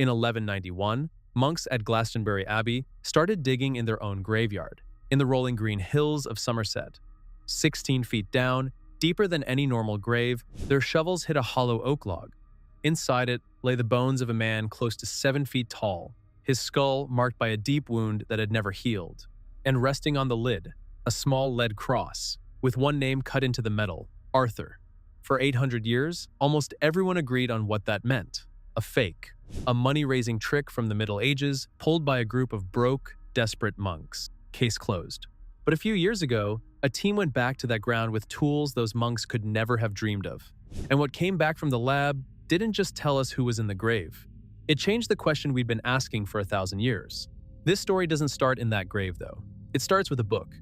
In 1191, monks at Glastonbury Abbey started digging in their own graveyard, in the rolling green hills of Somerset. 16 feet down, deeper than any normal grave, their shovels hit a hollow oak log. Inside it lay the bones of a man close to 7 feet tall, his skull marked by a deep wound that had never healed. And resting on the lid, a small lead cross, with one name cut into the metal, Arthur. For 800 years, almost everyone agreed on what that meant. A fake, a money-raising trick from the Middle Ages pulled by a group of broke, desperate monks. Case closed. But a few years ago, a team went back to that ground with tools those monks could never have dreamed of. And what came back from the lab didn't just tell us who was in the grave. It changed the question we'd been asking for 1,000 years. This story doesn't start in that grave, though. It starts with a book.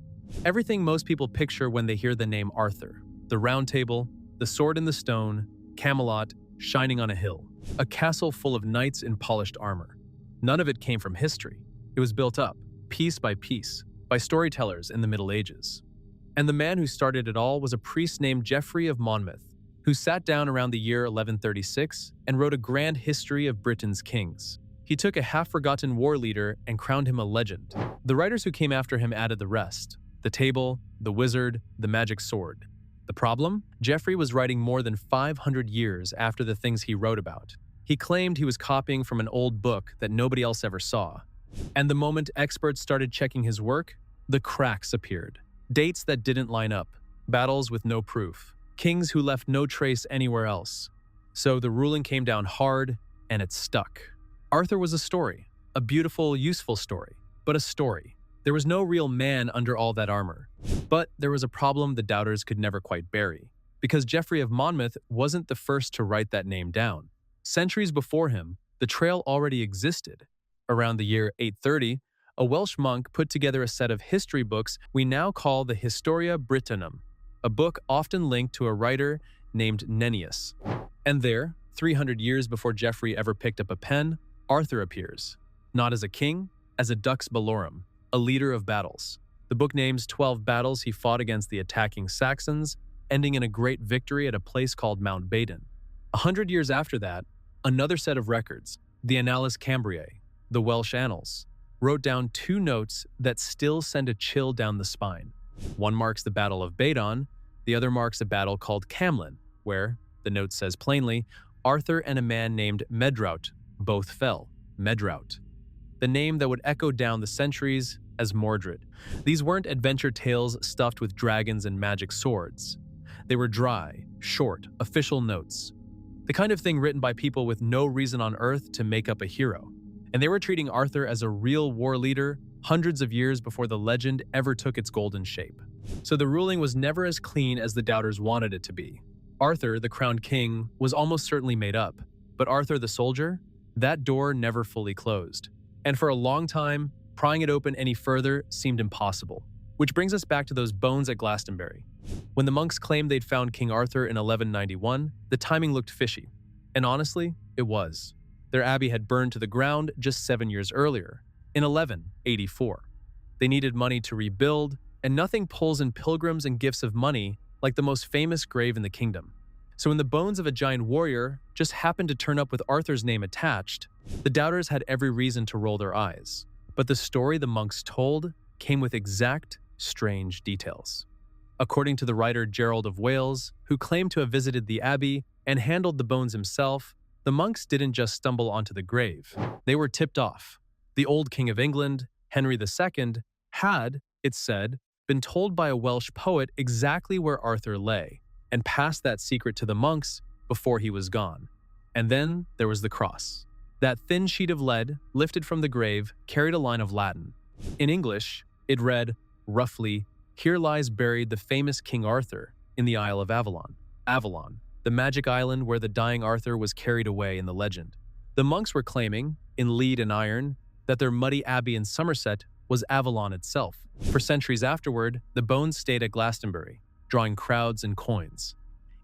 Everything most people picture when they hear the name Arthur. The Round Table, the sword in the stone, Camelot, shining on a hill. A castle full of knights in polished armor. None of it came from history. It was built up, piece by piece, by storytellers in the Middle Ages. And the man who started it all was a priest named Geoffrey of Monmouth, who sat down around the year 1136 and wrote a grand history of Britain's kings. He took a half-forgotten war leader and crowned him a legend. The writers who came after him added the rest: the table, the wizard, the magic sword. The problem? Geoffrey was writing more than 500 years after the things he wrote about. He claimed he was copying from an old book that nobody else ever saw. And the moment experts started checking his work, the cracks appeared. Dates that didn't line up, battles with no proof, kings who left no trace anywhere else. So the ruling came down hard, and it stuck. Arthur was a story, a beautiful, useful story, but a story. There was no real man under all that armor. But there was a problem the doubters could never quite bury, because Geoffrey of Monmouth wasn't the first to write that name down. Centuries before him, the trail already existed. Around the year 830, a Welsh monk put together a set of history books we now call the Historia Britanum, a book often linked to a writer named Nennius. And there, 300 years before Geoffrey ever picked up a pen, Arthur appears, not as a king, as a dux bellorum, a leader of battles. The book names 12 battles he fought against the attacking Saxons, ending in a great victory at a place called Mount Badon. 100 years after that, another set of records, the Annales Cambriae, the Welsh Annals, wrote down 2 notes that still send a chill down the spine. One marks the Battle of Badon, the other marks a battle called Camlin, where, the note says plainly, Arthur and a man named Medrawt both fell. Medrawt. The name that would echo down the centuries as Mordred. These weren't adventure tales stuffed with dragons and magic swords. They were dry, short, official notes. The kind of thing written by people with no reason on earth to make up a hero. And they were treating Arthur as a real war leader hundreds of years before the legend ever took its golden shape. So the ruling was never as clean as the doubters wanted it to be. Arthur, the crowned king, was almost certainly made up. But Arthur the soldier? That door never fully closed. And for a long time, prying it open any further seemed impossible. Which brings us back to those bones at Glastonbury. When the monks claimed they'd found King Arthur in 1191, the timing looked fishy. And honestly, it was. Their abbey had burned to the ground just 7 years earlier, in 1184. They needed money to rebuild, and nothing pulls in pilgrims and gifts of money like the most famous grave in the kingdom. So when the bones of a giant warrior just happened to turn up with Arthur's name attached, the doubters had every reason to roll their eyes. But the story the monks told came with exact, strange details. According to the writer Gerald of Wales, who claimed to have visited the abbey and handled the bones himself, the monks didn't just stumble onto the grave. They were tipped off. The old King of England, Henry II, had, it's said, been told by a Welsh poet exactly where Arthur lay, and passed that secret to the monks before he was gone. And then there was the cross. That thin sheet of lead, lifted from the grave, carried a line of Latin. In English, it read, roughly, "Here lies buried the famous King Arthur in the Isle of Avalon." Avalon, the magic island where the dying Arthur was carried away in the legend. The monks were claiming, in lead and iron, that their muddy abbey in Somerset was Avalon itself. For centuries afterward, the bones stayed at Glastonbury, drawing crowds and coins.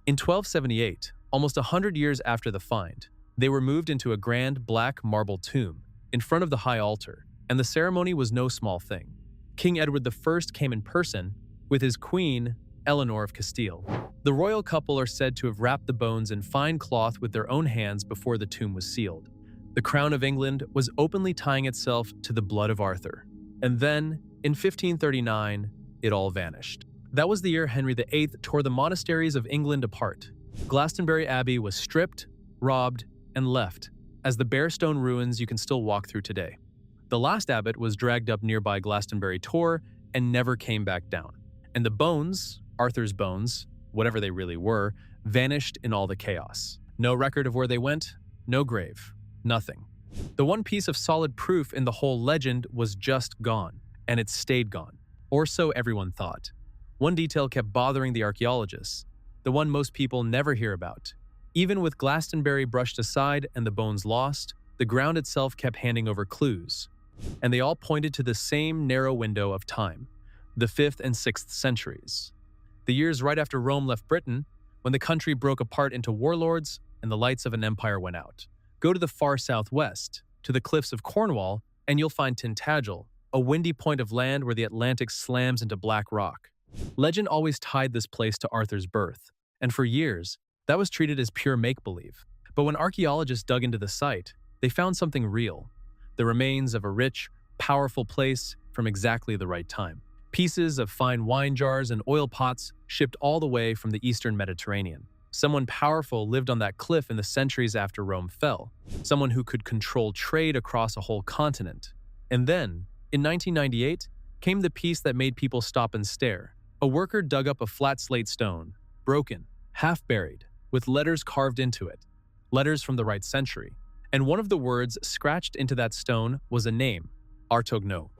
In 1278, almost 100 years after the find, they were moved into a grand black marble tomb in front of the high altar, and the ceremony was no small thing. King Edward I came in person with his queen, Eleanor of Castile. The royal couple are said to have wrapped the bones in fine cloth with their own hands before the tomb was sealed. The crown of England was openly tying itself to the blood of Arthur. And then, in 1539, it all vanished. That was the year Henry VIII tore the monasteries of England apart. Glastonbury Abbey was stripped, robbed, and left as the bare stone ruins you can still walk through today. The last abbot was dragged up nearby Glastonbury Tor and never came back down. And the bones, Arthur's bones, whatever they really were, vanished in all the chaos. No record of where they went, no grave, nothing. The one piece of solid proof in the whole legend was just gone, and it stayed gone. Or so everyone thought. One detail kept bothering the archaeologists, the one most people never hear about. Even with Glastonbury brushed aside and the bones lost, the ground itself kept handing over clues. And they all pointed to the same narrow window of time, the 5th and 6th centuries. The years right after Rome left Britain, when the country broke apart into warlords and the lights of an empire went out. Go to the far southwest, to the cliffs of Cornwall, and you'll find Tintagel, a windy point of land where the Atlantic slams into black rock. Legend always tied this place to Arthur's birth, and for years, that was treated as pure make-believe. But when archaeologists dug into the site, they found something real. The remains of a rich, powerful place from exactly the right time. Pieces of fine wine jars and oil pots shipped all the way from the eastern Mediterranean. Someone powerful lived on that cliff in the centuries after Rome fell. Someone who could control trade across a whole continent. And then, in 1998, came the piece that made people stop and stare. A worker dug up a flat slate stone, broken, half-buried, with letters carved into it. Letters from the right century. And one of the words scratched into that stone was a name, Artognou.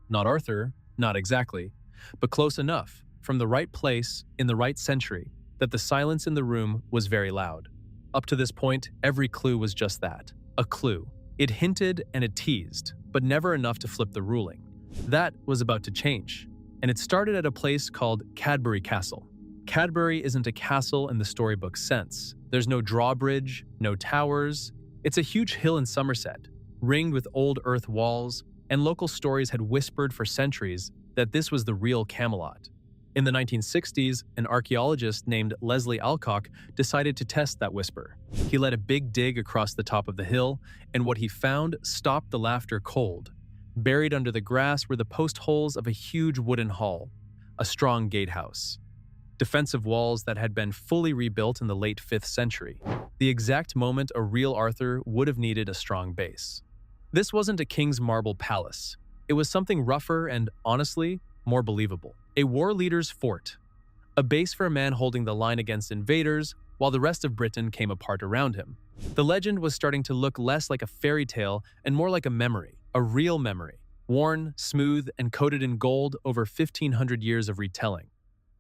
Not Arthur, not exactly, but close enough, from the right place, in the right century, that the silence in the room was very loud. Up to this point, every clue was just that, a clue. It hinted and it teased, but never enough to flip the ruling. That was about to change, and it started at a place called Cadbury Castle. Cadbury isn't a castle in the storybook sense. There's no drawbridge, no towers. It's a huge hill in Somerset, ringed with old earth walls, and local stories had whispered for centuries that this was the real Camelot. In the 1960s, an archaeologist named Leslie Alcock decided to test that whisper. He led a big dig across the top of the hill, and what he found stopped the laughter cold. Buried under the grass were the post holes of a huge wooden hall, a strong gatehouse. Defensive walls that had been fully rebuilt in the late 5th century. The exact moment a real Arthur would have needed a strong base. This wasn't a king's marble palace. It was something rougher and, honestly, more believable. A war leader's fort. A base for a man holding the line against invaders while the rest of Britain came apart around him. The legend was starting to look less like a fairy tale and more like a memory, a real memory, worn, smooth, and coated in gold over 1,500 years of retelling.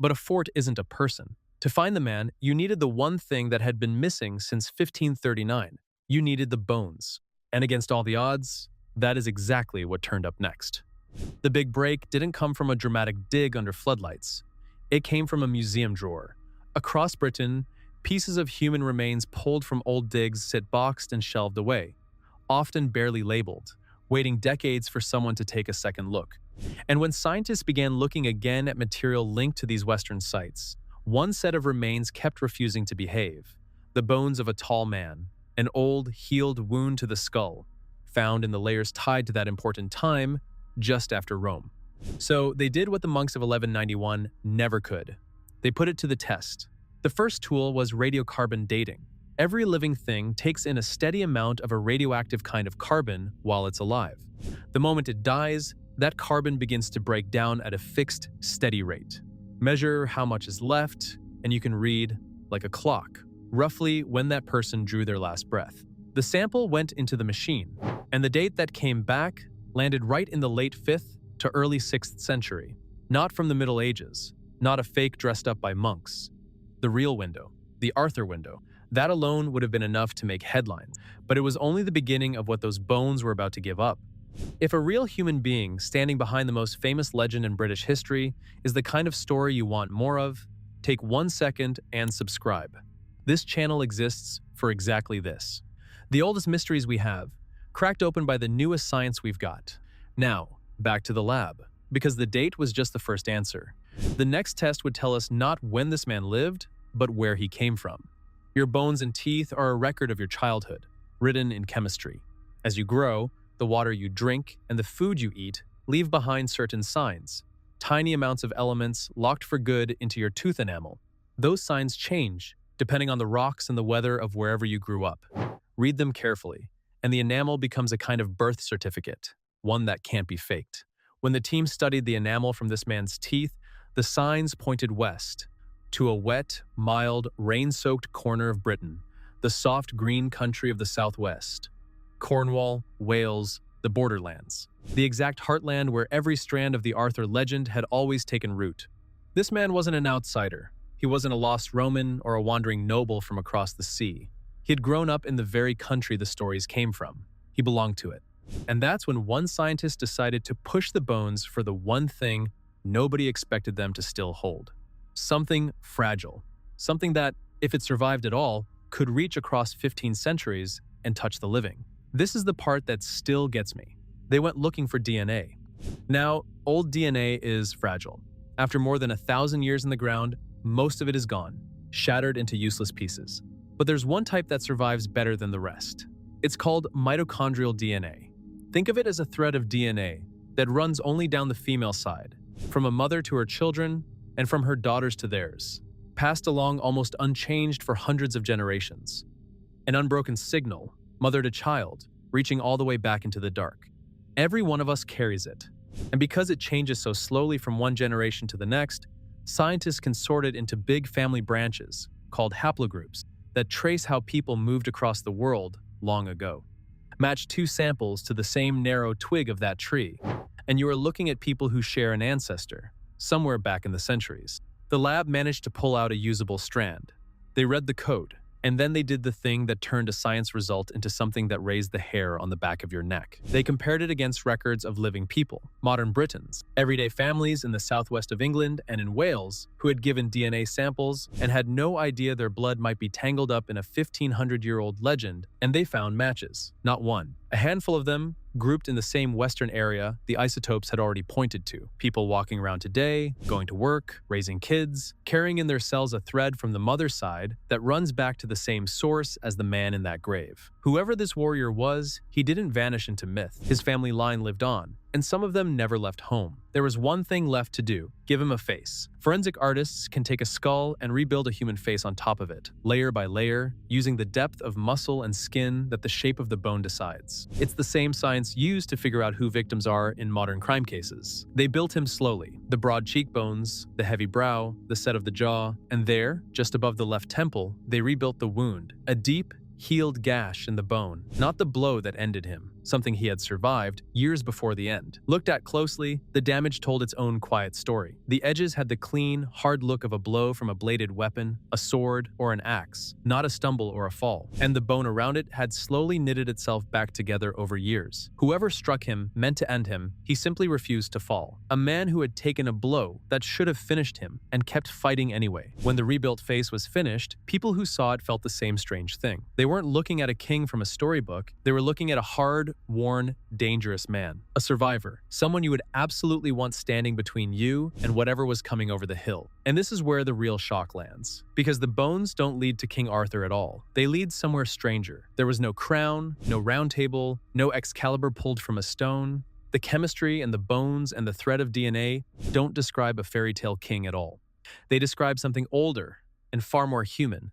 But a fort isn't a person. To find the man, you needed the one thing that had been missing since 1539. You needed the bones. And against all the odds, that is exactly what turned up next. The big break didn't come from a dramatic dig under floodlights. It came from a museum drawer. Across Britain, pieces of human remains pulled from old digs sit boxed and shelved away, often barely labeled, waiting decades for someone to take a second look. And when scientists began looking again at material linked to these Western sites, one set of remains kept refusing to behave. The bones of a tall man, an old, healed wound to the skull, found in the layers tied to that important time, just after Rome. So they did what the monks of 1191 never could. They put it to the test. The first tool was radiocarbon dating. Every living thing takes in a steady amount of a radioactive kind of carbon while it's alive. The moment it dies, that carbon begins to break down at a fixed, steady rate. Measure how much is left, and you can read, like a clock, roughly when that person drew their last breath. The sample went into the machine, and the date that came back landed right in the late 5th to early 6th century. Not from the Middle Ages, not a fake dressed up by monks. The real window, the Arthur window. That alone would have been enough to make headlines, but it was only the beginning of what those bones were about to give up. If a real human being standing behind the most famous legend in British history is the kind of story you want more of, take 1 second and subscribe. This channel exists for exactly this. The oldest mysteries we have, cracked open by the newest science we've got. Now, back to the lab, because the date was just the first answer. The next test would tell us not when this man lived, but where he came from. Your bones and teeth are a record of your childhood, written in chemistry. As you grow, the water you drink and the food you eat leave behind certain signs, tiny amounts of elements locked for good into your tooth enamel. Those signs change depending on the rocks and the weather of wherever you grew up. Read them carefully, and the enamel becomes a kind of birth certificate, one that can't be faked. When the team studied the enamel from this man's teeth, the signs pointed west, to a wet, mild, rain-soaked corner of Britain, the soft green country of the southwest. Cornwall, Wales, the borderlands. The exact heartland where every strand of the Arthur legend had always taken root. This man wasn't an outsider. He wasn't a lost Roman or a wandering noble from across the sea. He had grown up in the very country the stories came from. He belonged to it. And that's when one scientist decided to push the bones for the one thing nobody expected them to still hold. Something fragile. Something that, if it survived at all, could reach across 15 centuries and touch the living. This is the part that still gets me. They went looking for DNA. Now, old DNA is fragile. After more than 1,000 years in the ground, most of it is gone, shattered into useless pieces. But there's one type that survives better than the rest. It's called mitochondrial DNA. Think of it as a thread of DNA that runs only down the female side, from a mother to her children and from her daughters to theirs, passed along almost unchanged for hundreds of generations. An unbroken signal, mother to child, reaching all the way back into the dark. Every one of us carries it. And because it changes so slowly from one generation to the next, scientists can sort it into big family branches, called haplogroups, that trace how people moved across the world long ago. Match two samples to the same narrow twig of that tree, and you are looking at people who share an ancestor, somewhere back in the centuries. The lab managed to pull out a usable strand. They read the code, and then they did the thing that turned a science result into something that raised the hair on the back of your neck. They compared it against records of living people, modern Britons, everyday families in the southwest of England and in Wales who had given DNA samples and had no idea their blood might be tangled up in a 1,500-year-old legend, and they found matches. Not one. A handful of them grouped in the same western area the isotopes had already pointed to. People walking around today, going to work, raising kids, carrying in their cells a thread from the mother's side that runs back to the same source as the man in that grave. Whoever this warrior was, he didn't vanish into myth. His family line lived on, and some of them never left home. There was one thing left to do: give him a face. Forensic artists can take a skull and rebuild a human face on top of it, layer by layer, using the depth of muscle and skin that the shape of the bone decides. It's the same science used to figure out who victims are in modern crime cases. They built him slowly: the broad cheekbones, the heavy brow, the set of the jaw, and there, just above the left temple, they rebuilt the wound, a deep, healed gash in the bone, not the blow that ended him, something he had survived years before the end. Looked at closely, the damage told its own quiet story. The edges had the clean, hard look of a blow from a bladed weapon, a sword, or an axe, not a stumble or a fall. And the bone around it had slowly knitted itself back together over years. Whoever struck him meant to end him. He simply refused to fall. A man who had taken a blow that should have finished him and kept fighting anyway. When the rebuilt face was finished, people who saw it felt the same strange thing. They weren't looking at a king from a storybook. They were looking at a hard, worn, dangerous man. A survivor. Someone you would absolutely want standing between you and whatever was coming over the hill. And this is where the real shock lands. Because the bones don't lead to King Arthur at all. They lead somewhere stranger. There was no crown, no round table, no Excalibur pulled from a stone. The chemistry and the bones and the thread of DNA don't describe a fairy tale king at all. They describe something older and far more human.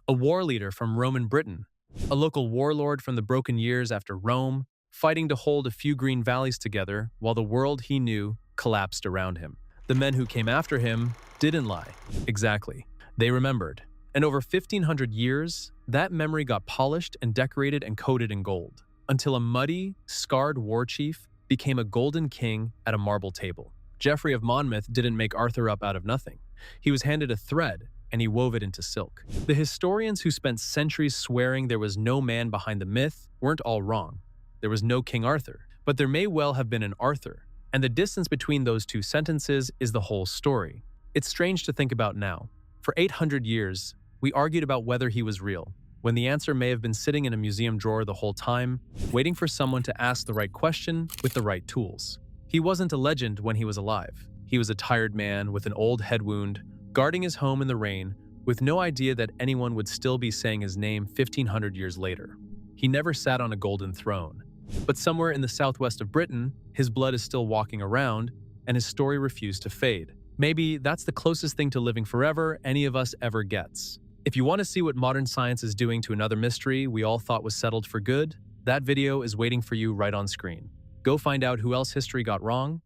A war leader from Roman Britain. A local warlord from the broken years after Rome, fighting to hold a few green valleys together while the world he knew collapsed around him. The men who came after him didn't lie. Exactly. They remembered. And over 1,500 years, that memory got polished and decorated and coated in gold, until a muddy, scarred war chief became a golden king at a marble table. Geoffrey of Monmouth didn't make Arthur up out of nothing. He was handed a thread, and he wove it into silk. The historians who spent centuries swearing there was no man behind the myth weren't all wrong. There was no King Arthur, but there may well have been an Arthur, and the distance between those two sentences is the whole story. It's strange to think about now. For 800 years, we argued about whether he was real, when the answer may have been sitting in a museum drawer the whole time, waiting for someone to ask the right question with the right tools. He wasn't a legend when he was alive. He was a tired man with an old head wound, guarding his home in the rain, with no idea that anyone would still be saying his name 1,500 years later. He never sat on a golden throne. But somewhere in the southwest of Britain, his blood is still walking around, and his story refused to fade. Maybe that's the closest thing to living forever any of us ever gets. If you want to see what modern science is doing to another mystery we all thought was settled for good, that video is waiting for you right on screen. Go find out who else history got wrong